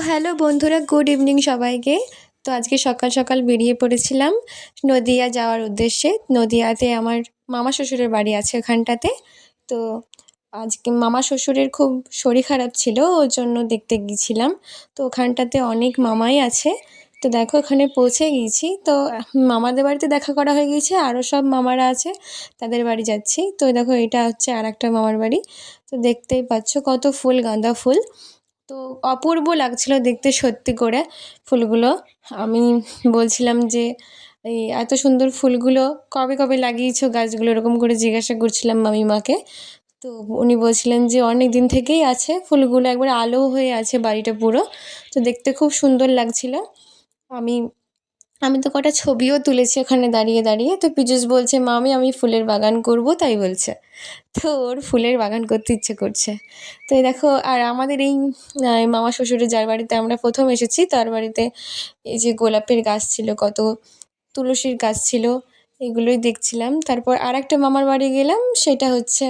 Hello বন্ধুরা, good evening সবাইকে। তো আজকে সকাল সকাল বেরিয়ে পড়েছিলাম নদিয়া যাওয়ার উদ্দেশ্যে। নদিয়াতে আমার মামা শ্বশুরের বাড়ি আছে ওখানটাতে। তো আজকে মামা শ্বশুরের খুব শরীর খারাপ ছিল, ওর জন্য দেখতে গিয়েছিলাম। তো ওখানটাতে অনেক মামাই আছে। তো দেখো ওখানে পৌঁছে গিয়েছি। তো মামাদের বাড়িতে দেখা করা হয়ে গিয়েছে, আরও সব মামারা আছে, তাদের বাড়ি যাচ্ছি। তো দেখো এটা হচ্ছে আরেকটা মামার বাড়ি। তো দেখতেই পাচ্ছ কত ফুল, গাঁদা ফুল। তো অপূর্ব লাগছিল দেখতে সত্যি করে ফুলগুলো। আমি বলছিলাম যে এই এত সুন্দর ফুলগুলো কবে কবে লাগিয়েছো গাছগুলো, এরকম করে জিজ্ঞাসা করছিলাম মামিমাকে। তো উনি বলছিলেন যে অনেক দিন থেকেই আছে ফুলগুলো, একবার আলো হয়ে আছে বাড়িটা পুরো। তো দেখতে খুব সুন্দর লাগছিল। আমি আমি তো কটা ছবিও তুলেছি ওখানে দাঁড়িয়ে দাঁড়িয়ে। তো পীযূষ বলছে, মামি আমি ফুলের বাগান করব, তাই বলছে। তো ওর ফুলের বাগান করতে ইচ্ছে করছে। তো এই দেখো, আর আমাদের এই মামা শ্বশুরের যার বাড়িতে আমরা প্রথম এসেছি তার বাড়িতে এই যে গোলাপের গাছ ছিল, কত তুলসীর গাছ ছিল, এগুলোই দেখছিলাম। তারপর আরেকটা মামার বাড়ি গেলাম, সেটা হচ্ছে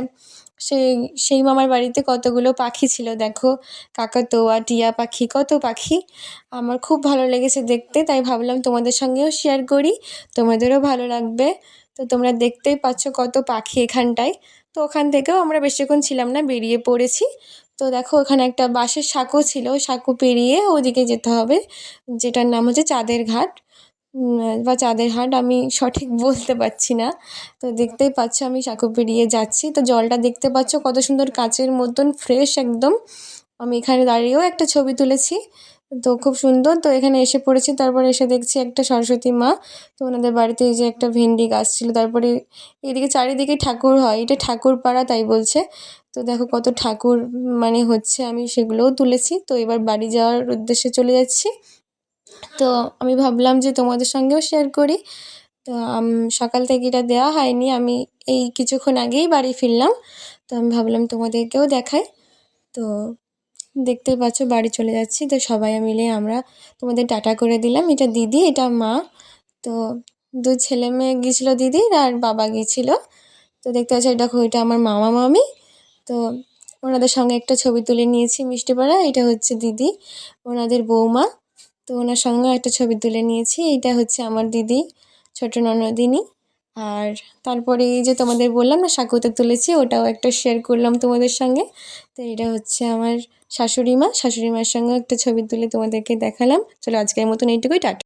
সেই সেই মামার বাড়িতে কতগুলো পাখি ছিল দেখো, কাকাতুয়া, টিয়া পাখি, কত পাখি। আমার খুব ভালো লেগেছে দেখতে, তাই ভাবলাম তোমাদের সঙ্গেও শেয়ার করি, তোমাদেরও ভালো লাগবে। তো তোমরা দেখতেই পাচ্ছ কত পাখি এখানটায়। তো ওখান থেকেও আমরা বেশিক্ষণ ছিলাম না, বেরিয়ে পড়েছি। তো দেখো ওখানে একটা বাঁশের সাঁকো ছিল, সাঁকো পেরিয়ে ওদিকে যেতে হবে, যেটার নাম হচ্ছে চাঁদের ঘাট বা চাঁদের হাট, আমি সঠিক বলতে পারছি না। তো দেখতেই পাচ্ছ আমি সাঁকো পেরিয়ে যাচ্ছি। তো জলটা দেখতে পাচ্ছ কত সুন্দর কাচের মতন ফ্রেশ একদম। আমি এখানে দাঁড়িয়েও একটা ছবি তুলেছি। তো খুব সুন্দর। তো এখানে এসে পড়েছি, তারপরে এসে দেখছি একটা সরস্বতী মা। তো ওনাদের বাড়িতে এই যে একটা ভেন্ডি গাছ ছিল। তারপরে এদিকে চারিদিকে ঠাকুর হয়, এটা ঠাকুরপাড়া তাই বলছে। তো দেখো কত ঠাকুর মানে হচ্ছে, আমি সেগুলোও তুলেছি। তো এবার বাড়ি যাওয়ার উদ্দেশ্যে চলে যাচ্ছি। তো আমি ভাবলাম যে তোমাদের সঙ্গেও শেয়ার করি। তো সকাল থেকে এটা দেওয়া হয়নি, আমি এই কিছুক্ষণ আগেই বাড়ি ফিরলাম। তো আমি ভাবলাম তোমাদেরকেও দেখাই। তো দেখতেই পাচ্ছ বাড়ি চলে যাচ্ছি। তো সবাই মিলে আমরা তোমাদের টাটা করে দিলাম। এটা দিদি, এটা মা। তো দুই ছেলে মেয়ে গিয়েছিলো দিদির, আর বাবা গিয়েছিলো। তো দেখতে পাচ্ছ এটা এটা আমার মামা মামি। তো ওনাদের সঙ্গে একটা ছবি তুলে নিয়েছি মিষ্টিপাড়া। এটা হচ্ছে দিদি, ওনাদের বৌমা। তো ওনার সঙ্গেও একটা ছবি তুলে নিয়েছি। এইটা হচ্ছে আমার দিদি, ছোটো ননদিনী। আর তারপরে এই যে তোমাদের বললাম না সাঁকোতে তুলেছি, ওটাও একটা শেয়ার করলাম তোমাদের সঙ্গে। তো এটা হচ্ছে আমার শাশুড়ি মা, শাশুড়ি মার সঙ্গেও একটা ছবি তুলে তোমাদেরকে দেখালাম। চলো আজকের মতন এইটুকুই, টাটা।